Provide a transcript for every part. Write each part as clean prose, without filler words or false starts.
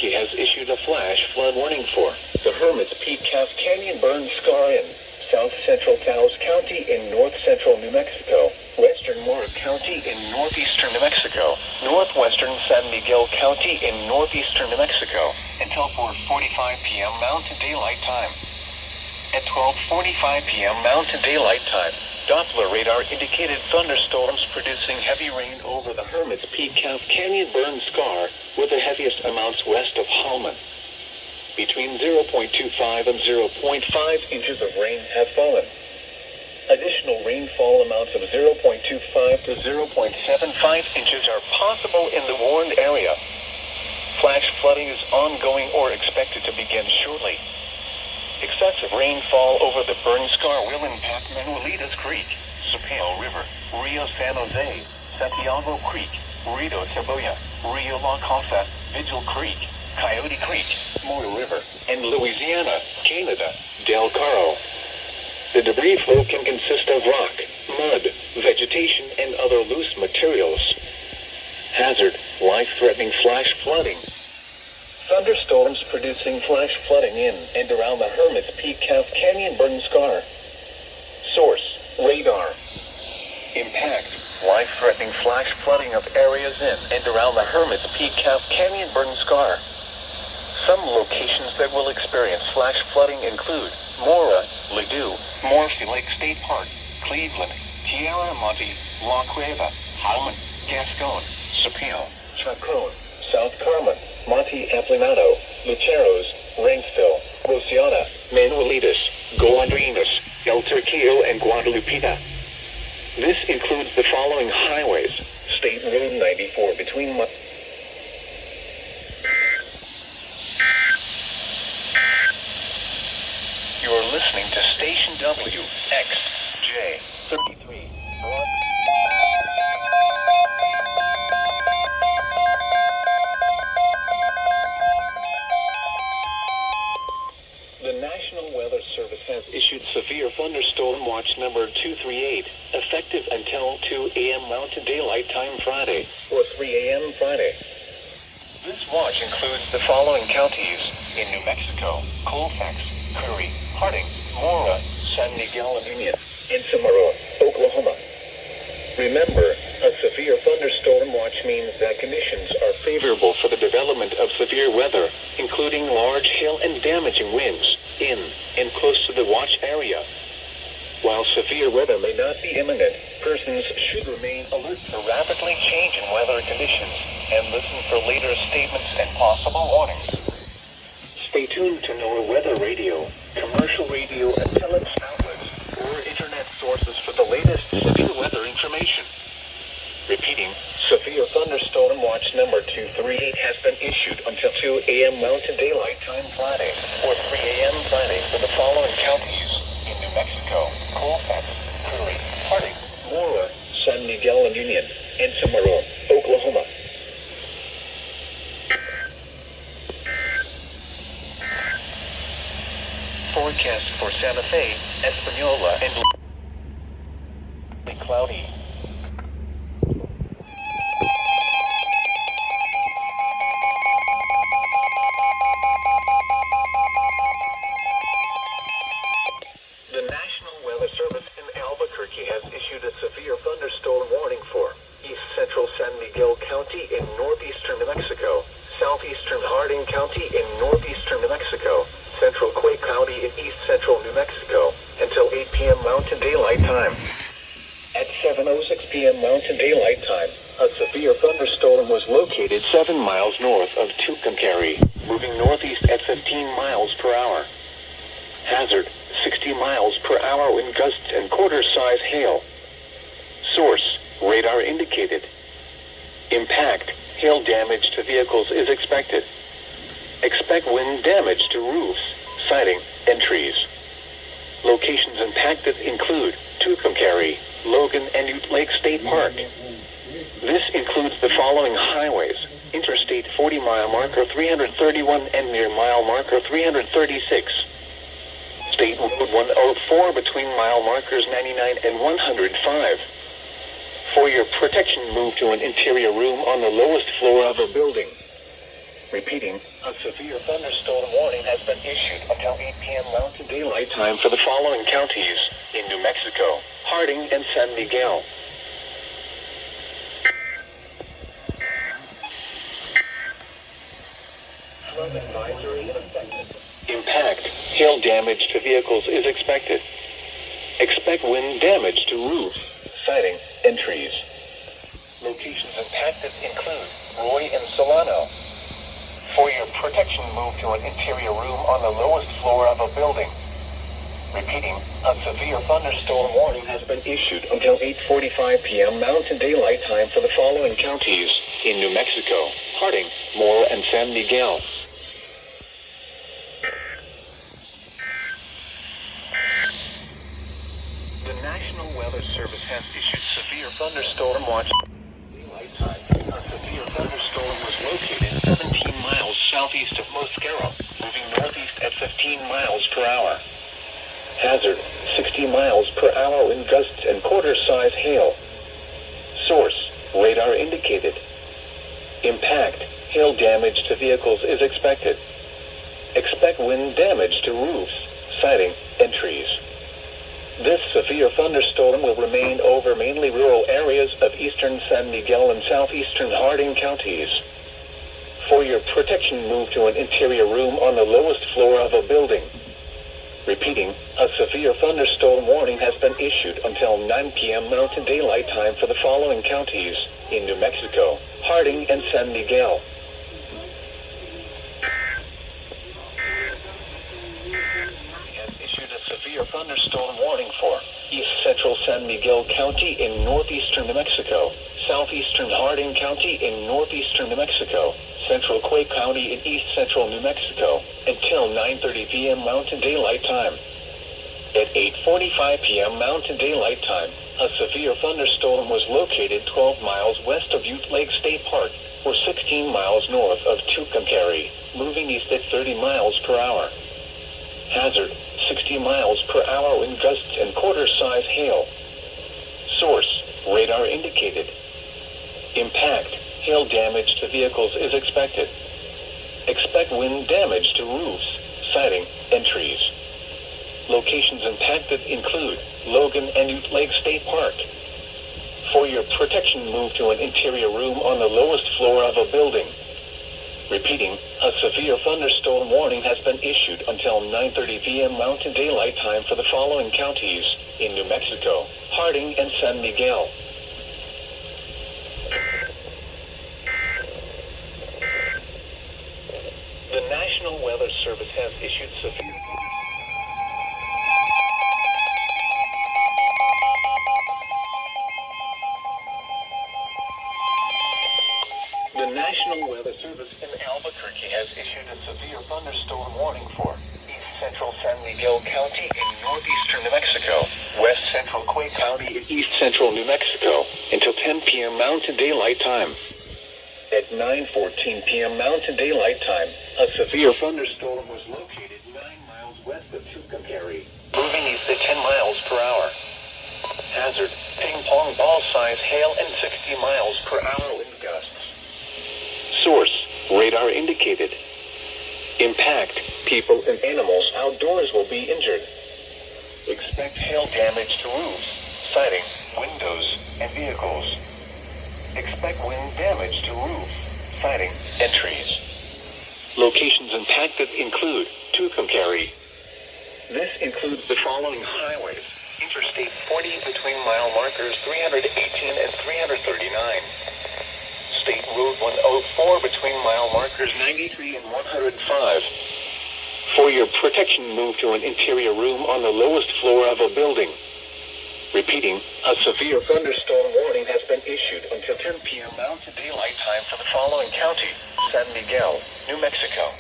Albuquerque has issued a flash flood warning for the Hermit's Peak Calf Canyon Burn Scar in south central Taos County in north central New Mexico, western Mora County in northeastern New Mexico, northwestern San Miguel County in northeastern New Mexico, until 4:45 p.m. Mountain Daylight Time. At 12:45 p.m. Mountain Daylight Time, Doppler radar indicated thunderstorms producing heavy rain over the Hermit's Peak Calf Canyon Burn Scar, with the heaviest amounts west of Hallman. Between 0.25 and 0.5 inches of rain have fallen. Additional rainfall amounts of 0.25 to 0.75 inches are possible in the warned area. Flash flooding is ongoing or expected to begin shortly. Excessive rainfall over the burn scar will impact Manuelitas Creek, Sapeo River, Rio San Jose, Santiago Creek, Rio Cebolla, Rio La Cosa, Vigil Creek, Coyote Creek, Moore River, and Louisiana, Canada, Del Caro. The debris flow can consist of rock, mud, vegetation, and other loose materials. Hazard: life-threatening flash flooding. Thunderstorms producing flash flooding in and around the Hermit's Peak Calf Canyon Burn Scar. Source: radar. Impact: life-threatening flash flooding of areas in and around the Hermit's Peak Calf Canyon Burn Scar. Some locations that will experience flash flooding include Mora, Ladue, Morphy Lake State Park, Cleveland, Tierra Monte, La Cueva, Hallman, Gascon, Sapeo, Chacron, South Carmen, Monte Aplanado, Luceros, Ranksville, Rosiana, Manuelitas, Golondrinas, El Turquillo, and Guadalupita. This includes the following highways: State Road 94 between You are listening to Station WXJ33. The National Weather Service has issued severe thunderstorm watch number 238, effective until 2 a.m. Mountain Daylight Time Friday, or 3 a.m. Friday. This watch includes the following counties in New Mexico: Colfax, Curry, Harding, Mora, San Miguel and Union, and Cimarron, Oklahoma. Remember, a severe thunderstorm watch means that conditions are favorable for the development of severe weather, including large hail and damaging winds, in and close to the watch area. While severe weather may not be imminent, persons should remain alert to rapidly changing weather conditions and listen for later statements and possible warnings. Stay tuned to NOAA Weather Radio, commercial radio, intelligence outlets, or internet sources for the latest severe weather information. Repeating, severe thunderstorm watch number 238 has been issued until 2 a.m. Mountain Daylight Time Friday, or 3 a.m. Friday for the following counties in New Mexico: Colfax, Curry, Harding, Mora, San Miguel and Union, and Cimarron, Oklahoma. Forecast for Santa Fe, Espanola, and cloudy. The National Weather Service in Albuquerque has issued a severe thunderstorm warning for east central San Miguel County in northeastern New Mexico, southeastern Harding County in northeastern New Mexico, central Quake County in east central New Mexico, until 8 p.m. Mountain Daylight Time. At 7:06 p.m. Mountain Daylight Time, a severe thunderstorm was located 7 miles north of Tucumcari, moving northeast at 15 miles per hour. Hazard: 60 miles per hour in gusts and quarter-size hail. Source: radar indicated. Impact: hail damage to vehicles is expected. Expect wind damage to roofs, siding, and trees. Locations impacted include Tucumcari, Logan, and Ute Lake State Park. This includes the following highways: Interstate 40 mile marker 331 and near mile marker 336. State Road 104 between mile markers 99 and 105. For your protection, move to an interior room on the lowest floor of a building. Repeating, a severe thunderstorm warning has been issued until 8 p.m. Mountain Daylight Time for the following counties in New Mexico: Harding and San Miguel. Flood advisory in effect. Impact, hail damage to vehicles is expected. Expect wind damage to roofs, siding, and trees. Locations impacted include Roy and Solano. For your protection, move to an interior room on the lowest floor of a building. Repeating, a severe thunderstorm warning has been issued until 8:45 p.m. Mountain Daylight Time for the following counties in New Mexico: Harding, Moore, and San Miguel. The National Weather Service has issued severe thunderstorm watch. Daylight time. A severe thunderstorm was located 17 miles southeast of Mosquero, moving northeast at 15 miles per hour. Hazard, 60 miles per hour wind gusts and quarter-size hail. Source, radar indicated. Impact, hail damage to vehicles is expected. Expect wind damage to roofs, siding, and trees. This severe thunderstorm will remain over mainly rural areas of eastern San Miguel and southeastern Harding counties. For your protection, move to an interior room on the lowest floor of a building. Repeating, a severe thunderstorm warning has been issued until 9 p.m. Mountain Daylight Time for the following counties in New Mexico: Harding and San Miguel. Severe thunderstorm warning for east central San Miguel County in northeastern New Mexico, southeastern Harding County in northeastern New Mexico, central Quay County in east central New Mexico, until 9:30 p.m. Mountain Daylight Time. At 8:45 p.m. Mountain Daylight Time, a severe thunderstorm was located 12 miles west of Ute Lake State Park, or 16 miles north of Tucumcari, moving east at 30 miles per hour. Hazard, 60 miles per hour wind gusts and quarter-size hail. Source, radar indicated. Impact, hail damage to vehicles is expected. Expect wind damage to roofs, siding, and trees. Locations impacted include Logan and Ute Lake State Park. For your protection, move to an interior room on the lowest floor of a building. Repeating, a severe thunderstorm warning has been issued until 9:30 p.m. Mountain Daylight Time for the following counties in New Mexico: Harding and San Miguel. The National Weather Service has issued severe... The National Weather Service in Albuquerque has issued a severe thunderstorm warning for east central San Miguel County in northeastern New Mexico, west central Quay County in east central New Mexico, until 10 p.m. Mountain Daylight Time. At 9:14 p.m. Mountain Daylight Time, a severe thunderstorm was located 9 miles west of Tucumcari, moving east at 10 miles per hour. Hazard, ping-pong ball-size hail and 60 miles per hour wind gusts. Source, radar indicated. Impact, people and animals outdoors will be injured. Expect hail damage to roofs, siding, windows, and vehicles. Expect wind damage to roofs, siding, and trees. Locations impacted include Tucumcari. This includes the following highways: Interstate 40 between mile markers 318 and 339. State Road 104 between mile markers 93 and 105. For your protection, move to an interior room on the lowest floor of a building. Repeating, a severe thunderstorm warning has been issued until 10 p.m. Mountain Daylight Time for the following county: San Miguel, New Mexico.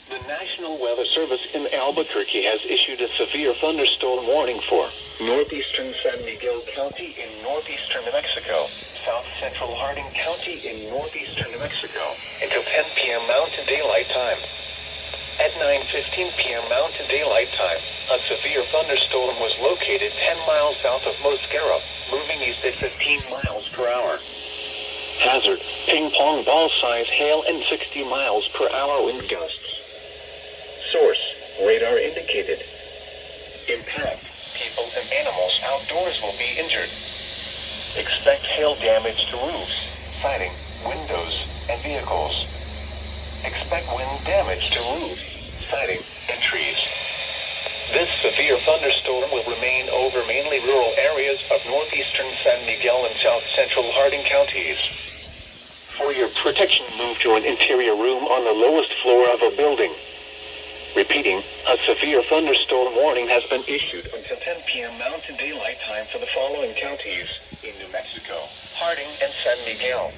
The National Weather Service in Albuquerque has issued a severe thunderstorm warning for northeastern San Miguel County in northeastern New Mexico, south central Harding County in northeastern New Mexico, until 10 p.m. Mountain Daylight Time. At 9:15 p.m. Mountain Daylight Time, a severe thunderstorm was located 10 miles south of Mosquera, moving east at 15 miles per hour. Hazard, ping-pong ball size hail and 60 miles per hour wind gusts. Source, radar indicated. Impact, people and animals outdoors will be injured. Expect hail damage to roofs, siding, windows, and vehicles. Expect wind damage to roofs, siding, and trees. This severe thunderstorm will remain over mainly rural areas of northeastern San Miguel and south central Harding counties. For your protection, move to an interior room on the lowest floor of a building. Repeating, a severe thunderstorm warning has been issued until 10 p.m. Mountain Daylight Time for the following counties in New Mexico, Harding, and San Miguel.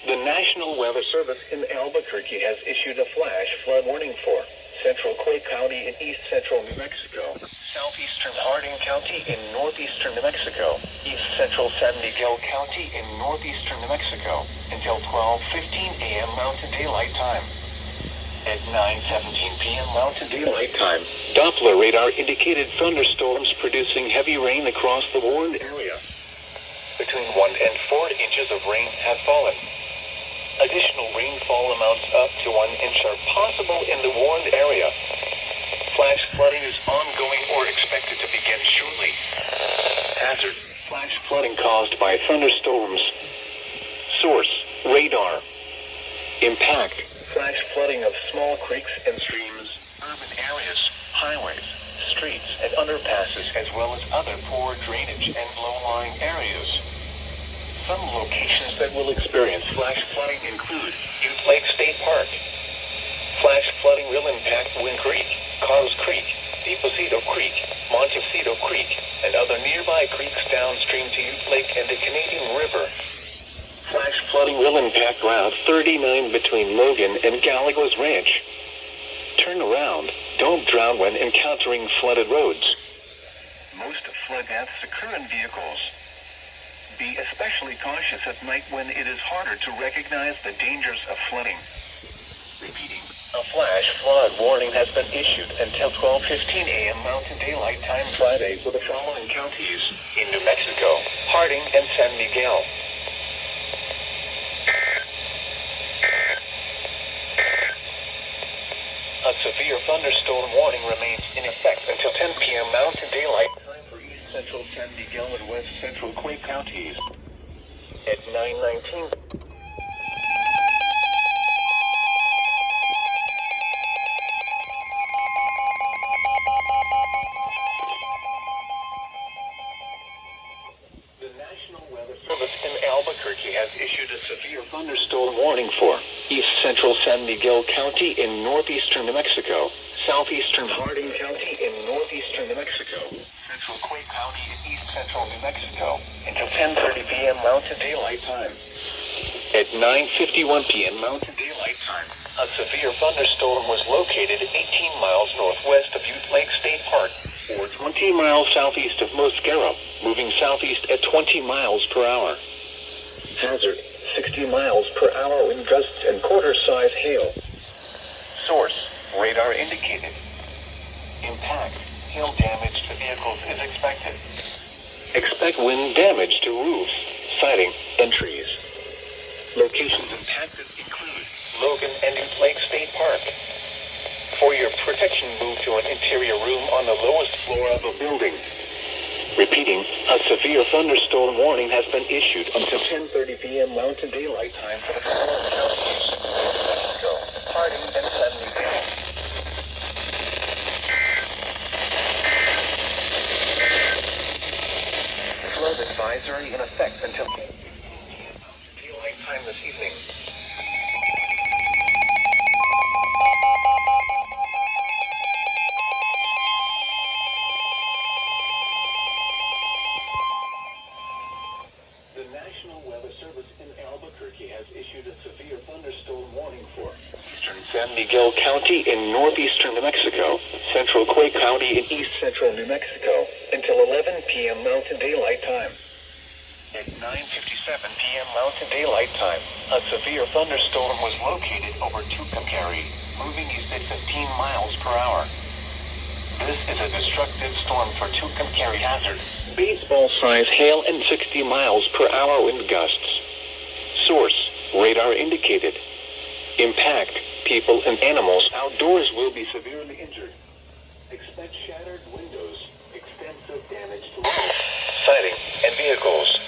The National Weather Service in Albuquerque has issued a flash flood warning for central Clay County in east central New Mexico, southeastern Harding County in northeastern New Mexico, east central San Miguel County in northeastern New Mexico, until 12:15 a.m. Mountain Daylight Time. At 9:17 p.m. Mountain Daylight Time, Doppler radar indicated thunderstorms producing heavy rain across the warned area. Between 1 and 4 inches of rain have fallen. Additional rainfall amounts up to 1 inch are possible in the warned area. Flash flooding is ongoing or expected to begin shortly. Hazard, flash flooding caused by thunderstorms. Source, radar. Impact, flash flooding of small creeks and streams, urban areas, highways, streets, and underpasses, as well as other poor drainage and low-lying areas. Some locations that will experience flash flooding include Ute Lake State Park. Flash flooding will impact Wind Creek, Carlos Creek, Deposito Creek, Montecito Creek, and other nearby creeks downstream to Ute Lake and the Canadian River. Flash flooding will impact Route 39 between Logan and Gallegos Ranch. Turn around. Don't drown when encountering flooded roads. Most flood deaths occur in vehicles. Be especially cautious at night when it is harder to recognize the dangers of flooding. Repeating, a flash flood warning has been issued until 12:15 a.m. Mountain Daylight Time Friday for the following counties in New Mexico, Harding, and San Miguel. A severe thunderstorm warning remains in effect until 10 p.m. Mountain Daylight Time for east central San Miguel and west central Clay counties. At 9:19. The National Weather Service in Albuquerque has issued a severe thunderstorm warning for east central San Miguel County in northeastern New Mexico, southeastern Harding County in northeastern New Mexico, central Clay County in east central New Mexico, until 10:30 p.m. Mountain Daylight Time. At 9:51 p.m. Mountain Daylight Time, a severe thunderstorm was located 18 miles northwest of Ute Lake State Park, or 20 miles southeast of Mosquera, moving southeast at 20 miles per hour. Hazard, 60 miles per hour wind gusts and quarter-size hail. Source, radar indicated. Impact, hail damage to vehicles is expected. Expect wind damage to roofs, siding, and trees. Locations impacted include Logan and Ute Lake State Park. For your protection, move to an interior room on the lowest floor of a building. Repeating, a severe thunderstorm warning has been issued until 10:30 p.m. Mountain Daylight Time for the following counties: New Mexico, Harding, and San Miguel. Flood advisory in effect until 10 p.m. time this evening. The National Weather Service in Albuquerque has issued a severe thunderstorm warning for eastern San Miguel County in northeastern New Mexico, central Quake County in east central New Mexico, until 11 p.m. Mountain Daylight Time. At 9:57 p.m. Mountain Daylight Time, a severe thunderstorm was located over Tucumcari, moving east at 15 miles per hour. This is a destructive storm for Tucumcari hazard. Baseball-size hail and 60 miles per hour wind gusts. Source: radar indicated. Impact: people and animals outdoors will be severely injured. Expect shattered windows, extensive damage to roads, siding, and vehicles.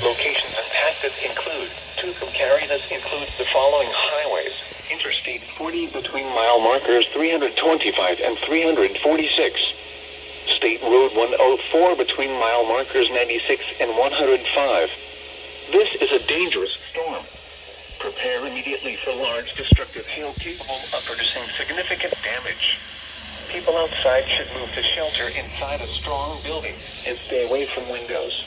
Locations impacted include Tucumcari. This includes the following highways: Interstate 40 between mile markers 325 and 346. State Road 104 between mile markers 96 and 105. This is a dangerous storm. Prepare immediately for large destructive hail capable of producing significant damage. People outside should move to shelter inside a strong building and stay away from windows.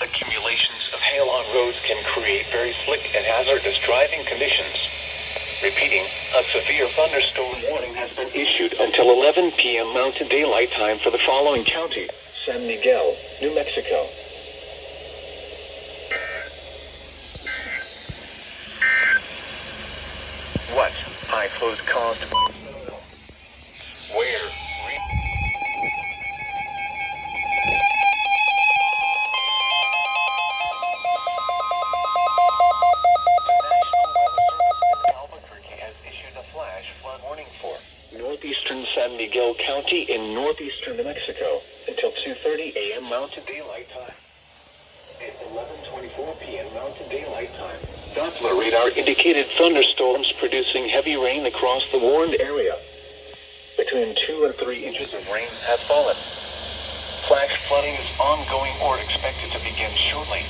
Accumulations of hail on roads can create very slick and hazardous driving conditions. Repeating, a severe thunderstorm warning has been issued until 11 p.m. Mountain Daylight Time for the following county: San Miguel, New Mexico. What? High flows caused by snow. Where? Northeastern San Miguel County in northeastern New Mexico until 2:30 a.m. Mountain Daylight Time. At 11:24 p.m. Mountain Daylight Time, Doppler radar indicated thunderstorms producing heavy rain across the warned area. Between 2 and 3 inches of rain have fallen. Flash flooding is ongoing or expected to begin shortly.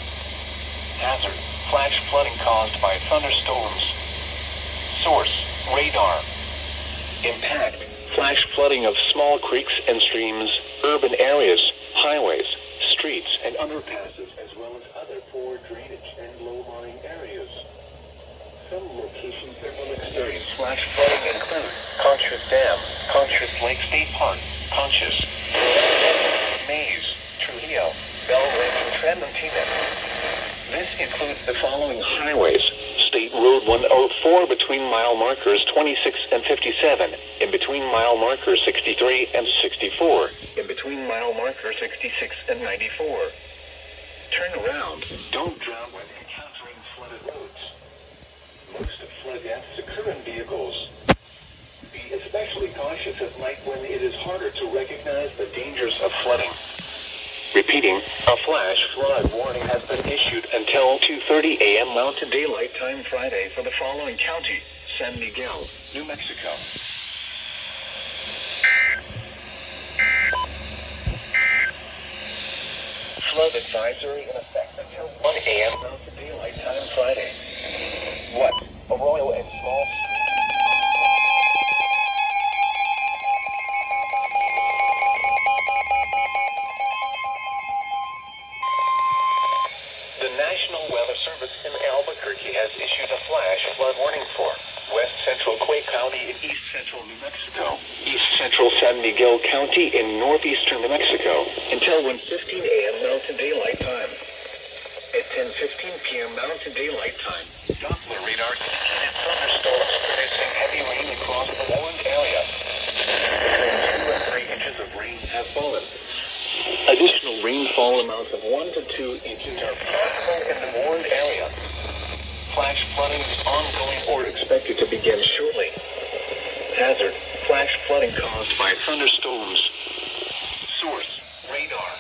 Hazard: flash flooding caused by thunderstorms. Source: radar. Impact: flash flooding of small creeks and streams, urban areas, highways, streets, and underpasses, as well as other poor drainage and low-lying areas. Some locations that will experience flash flooding include Conchas Dam, Conchas Lake State Park, Conchas, Mays, Trujillo, Bell Ridge, and Tramontina. This includes the following highways: State Road 104 between mile markers 26 and 57, in between mile markers 63 and 64, in between mile markers 66 and 94. Turn around. Don't drown when encountering flooded roads. Most flood deaths occur in vehicles. Be especially cautious at night when it is harder to recognize the dangers of flooding. Repeating, a flash flood warning has been issued until 2:30 a.m. Mountain Daylight Time Friday for the following county: San Miguel, New Mexico. Flood advisory in effect until 1 a.m. Mountain Daylight Time Friday. What? Arroyo and small... The National Weather Service in Albuquerque has issued a flash flood warning for west central Quake County in east central New Mexico, east central San Miguel County in northeastern New Mexico, until 1:15 a.m. Mountain Daylight Time. At 10:15 p.m. Mountain Daylight Time, Doppler radar indicated thunderstorms producing heavy rain across the warned area. Between 2 and 3 inches of rain have fallen. Additional rainfall amounts of 1 to 2 inches are possible in the warned area. Flash flooding is ongoing or expected to begin shortly. Hazard: flash flooding caused by thunderstorms. Source: radar.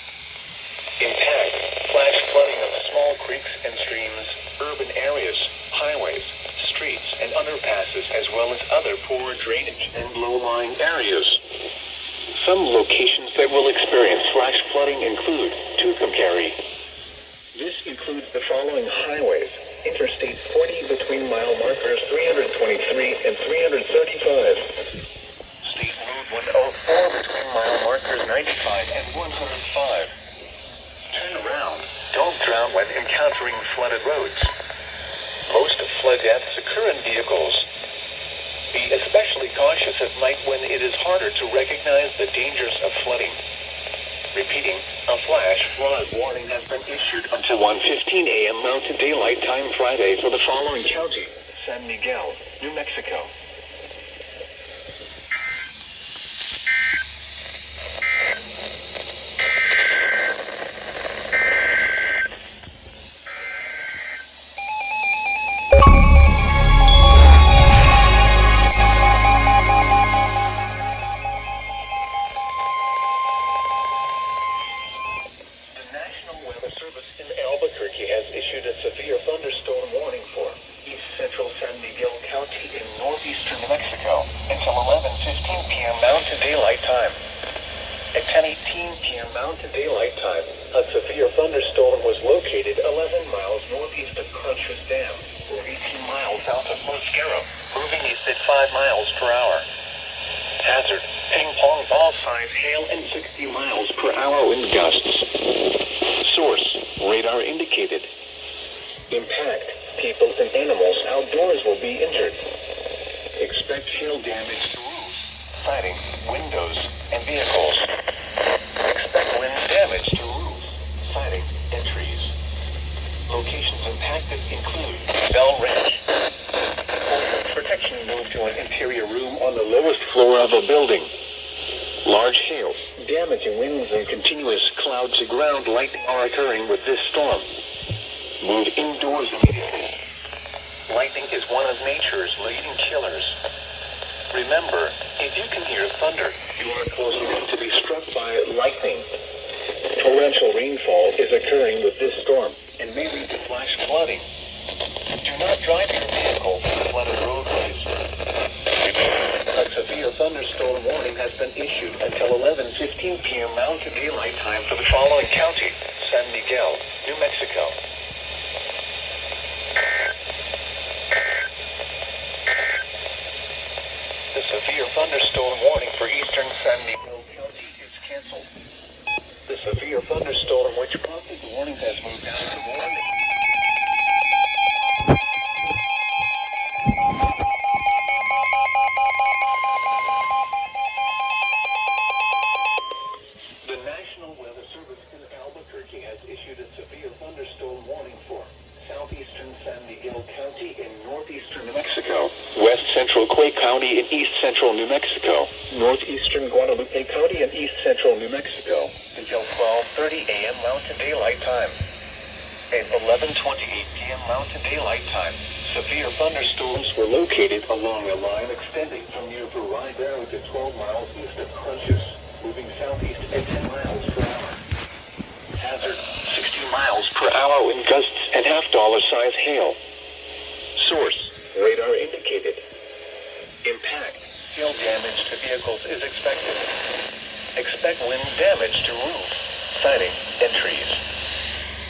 Impact: flash flooding of small creeks and streams, urban areas, highways, streets, and underpasses, as well as other poor drainage and low-lying areas. Some locations that will experience flash flooding include Tucumcari. This includes the following highways: Interstate 40 between mile markers 323 and 335. State Road 104 between mile markers 95 and 105. Turn around. Don't drown when encountering flooded roads. Most flood deaths occur in vehicles. Be especially cautious at night when it is harder to recognize the dangers of flooding. Repeating, a flash flood warning has been issued until 1:15 a.m. Mountain Daylight Time Friday for the following county: San Miguel, New Mexico. Albuquerque has issued a severe thunderstorm warning for east central San Miguel County in northeastern New Mexico until 11:15 p.m. Mountain Daylight Time. At 10:18 p.m. Mountain Daylight Time, a severe thunderstorm was located 11 miles northeast of Crunches Dam, or 18 miles south of Mosquero, moving east at 5 miles per hour. Hazard: ping pong ball size hail and 60 miles per hour wind gusts. Source: radar indicated. Impact: people and animals outdoors will be injured. Expect hail damage to roofs, siding, windows, and vehicles. Expect wind damage to roofs, siding, and trees. Locations impacted include Bell Ranch. Protection moved to an interior room on the lowest floor of a building. Large hail, damaging winds, and continuous cloud-to-ground lightning are occurring with this storm. Move indoors immediately. Lightning is one of nature's leading killers. Remember, if you can hear thunder, you are close enough to be struck by lightning. Torrential rainfall is occurring with this storm and may lead to flash flooding. Do not drive your vehicle through flooded roadways. A severe thunderstorm warning has been issued until 11:15 p.m. Mountain Daylight Time for the following county: San Miguel, New Mexico. The severe thunderstorm warning for eastern San Miguel County is canceled. The severe thunderstorm which prompted the warning has moved down to warning. The National Weather Service in Albuquerque has issued a severe thunderstorm warning for southeastern San Miguel County in northeastern New Mexico, west central Quay County in east central New Mexico, northeastern Guadalupe County in east central New Mexico, until 12:30 a.m. Mountain Daylight Time. At 11:28 p.m. Mountain Daylight Time, severe thunderstorms were located along a line extending from near Veridero to 12 miles east of Crunches, moving southeast at 10 miles per hour. Hazard: 60 miles per hour wind gusts and half-dollar size hail. Source: radar indicated. Impact: hail damage to vehicles is expected. Expect wind damage to roofs, siding, and trees.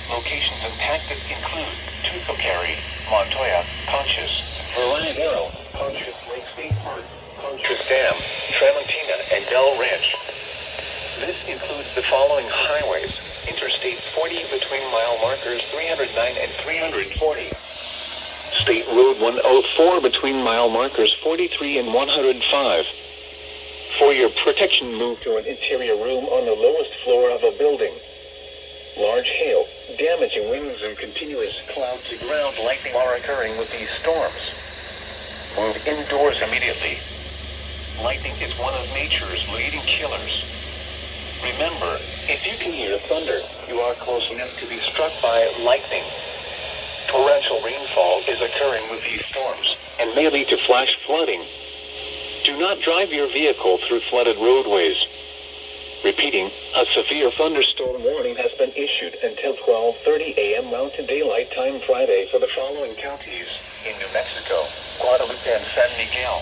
Locations impacted include Tucumcari, Montoya, Conchas, Veridero, Conchas Lake State Park, Conchas Dam, Tramontina, and Bell Ranch. This includes the following highways: Interstate 40 between mile markers 309 and 340. State Road 104 between mile markers 43 and 105. For your protection, move to an interior room on the lowest floor of a building. Large hail, damaging winds, and continuous cloud-to-ground lightning are occurring with these storms. Move indoors immediately. Lightning is one of nature's leading killers. Remember, if you can hear thunder, you are close enough to be struck by lightning. Torrential rainfall is occurring with these storms and may lead to flash flooding. Do not drive your vehicle through flooded roadways. Repeating, a severe thunderstorm warning has been issued until 12:30 a.m. Mountain Daylight Time Friday for the following counties in New Mexico, Guadalupe, and San Miguel.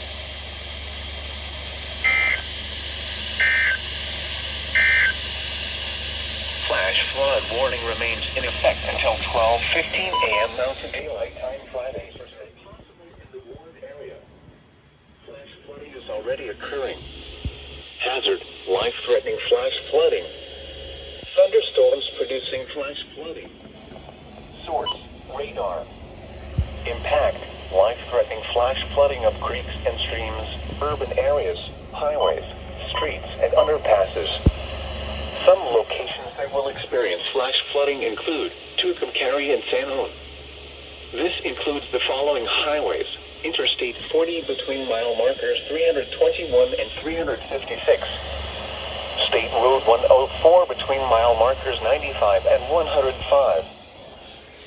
Flash flood warning remains in effect until 12:15 a.m. Mountain Daylight Time Friday. Possibly in the warned area. Flash flooding is already occurring. Hazard, life-threatening flash flooding. Thunderstorms producing flash flooding. Source, radar. Impact, life-threatening flash flooding of creeks and streams, urban areas, highways, streets, and underpasses. Some locations that will experience flash flooding include Tucumcari and San Juan. This includes the following highways: Interstate 40 between mile markers 321 and 356. State Road 104 between mile markers 95 and 105.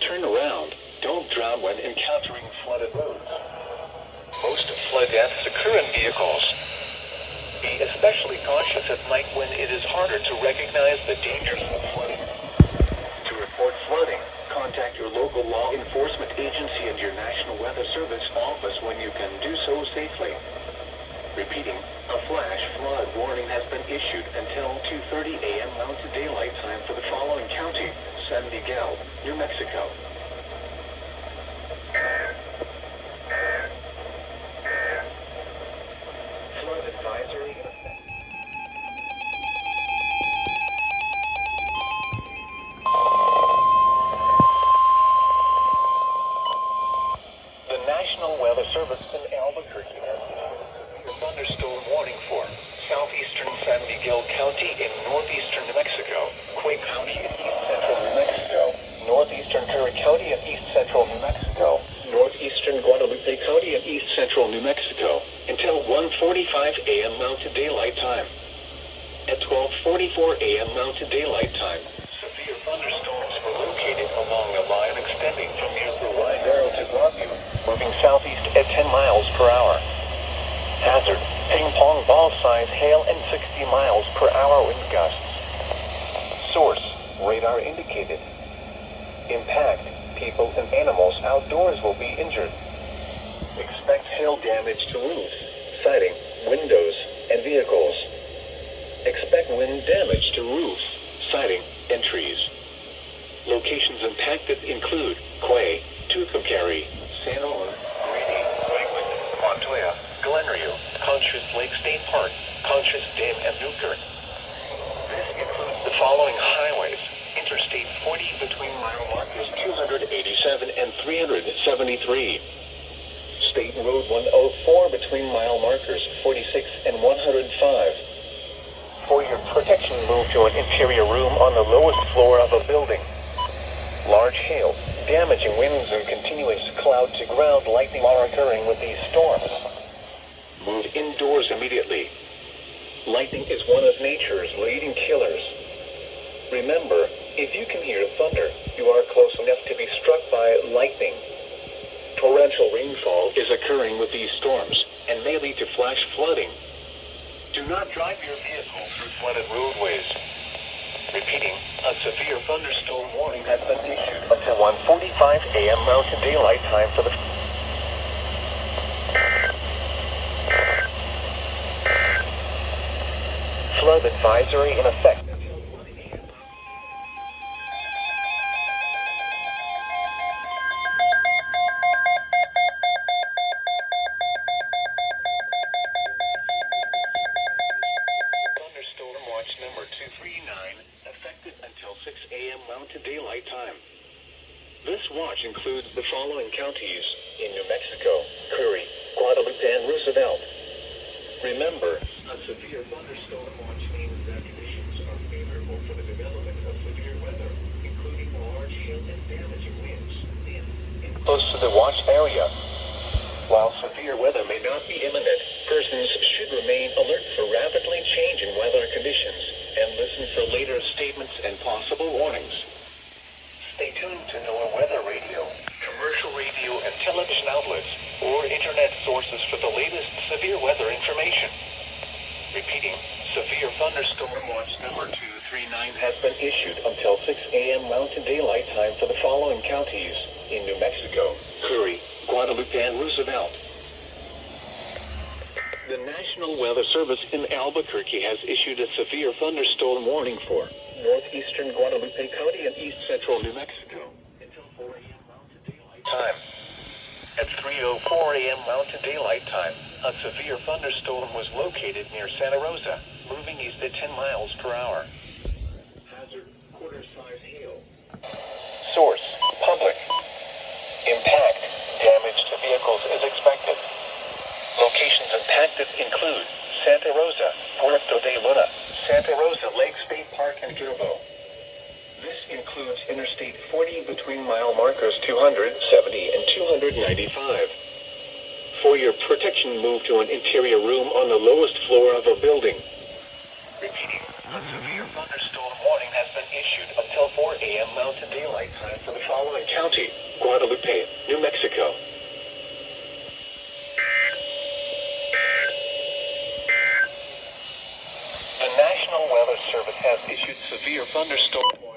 Turn around. Don't drown when encountering flooded roads. Most flood deaths occur in vehicles. Be especially cautious at night when it is harder to recognize the dangers of flooding. To report flooding, contact your local law enforcement agency and your National Weather Service office when you can do so safely. Repeating, a flash flood warning has been issued until 2:30 a.m. Mountain Daylight Time for the following county: San Miguel, New Mexico. Flood advisory in effect. The National Weather Service in Albuquerque has issued a thunderstorm warning for southeastern San Miguel County in northeastern New Mexico, Quay County in east central New Mexico, northeastern Curry County in east central New Mexico, northeastern Guadalupe County in east central New Mexico, until 1:45 a.m. Mountain Daylight Time. At 12:44 a.m. Mountain Daylight Time, severe thunderstorms were located along a line extending from near the Guaynabo to Broadview, moving southeast at 10 miles per hour. Hazard, ping-pong ball-size hail and 60 miles per hour wind gusts. Source, radar indicated. Impact, people and animals outdoors will be injured. Expect hail damage to roofs, siding, windows, and vehicles. Expect wind damage to roofs, siding, and trees. Locations impacted include Quay, Tucumcari, San Juan, Greedy, Lakewood, Montoya, Glenryu, Conchas Lake State Park, Conchas Dam, and Newkirk. This includes the following highways: Interstate 40 between mile markers 287 and 373. State Road 104 between mile markers 46 and 105. For your protection, move to an interior room on the lowest floor of a building. Large hail, damaging winds, and continuous cloud-to-ground lightning are occurring with these storms. Move indoors immediately. Lightning is one of nature's leading killers. Remember, if you can hear thunder, you are close enough to be struck by lightning. Torrential rainfall is occurring with these storms and may lead to flash flooding. Do not drive your vehicle through flooded roadways. Repeating, a severe thunderstorm warning has been issued until 1:45 a.m. Mountain Daylight Time for the flood advisory in effect. Thunderstorm watch number 239, effective until 6 a.m. Mountain Daylight Time. This watch includes the following counties in New Mexico: Curry, Guadalupe, and Roosevelt. Remember, a severe thunderstorm watch means that conditions are favorable for the development of severe weather, including large hail and damaging winds, close to the watch area. While severe weather may not be imminent, persons should remain alert for rapidly changing weather conditions and listen for later statements and possible warnings. Stay tuned to NOAA Weather Radio, commercial radio and television outlets, or internet sources for the latest severe weather information. Repeating, severe thunderstorm watch number 239 has been issued until 6 a.m. Mountain Daylight Time for the following counties in New Mexico: Curry, Guadalupe, and Roosevelt. The National Weather Service in Albuquerque has issued a severe thunderstorm warning for northeastern Guadalupe County and east central New Mexico until 4 a.m. Mountain Daylight Time. At 3:04 a.m. Mountain Daylight Time, a severe thunderstorm was located near Santa Rosa, moving east at 10 miles per hour. Hazard: quarter-size hail. Source: public. Impact: damage to vehicles is expected. Locations impacted include Santa Rosa, Puerto de Luna, Santa Rosa Lake State Park, and Gilbo. This includes Interstate 40 between mile markers 270 and 295. For your protection, move to an interior room on the lowest floor of a building. Repeating, a severe thunderstorm warning has been issued until 4 a.m. Mountain Daylight Time for the following county: Guadalupe, New Mexico. The National Weather Service has issued severe thunderstorm warnings.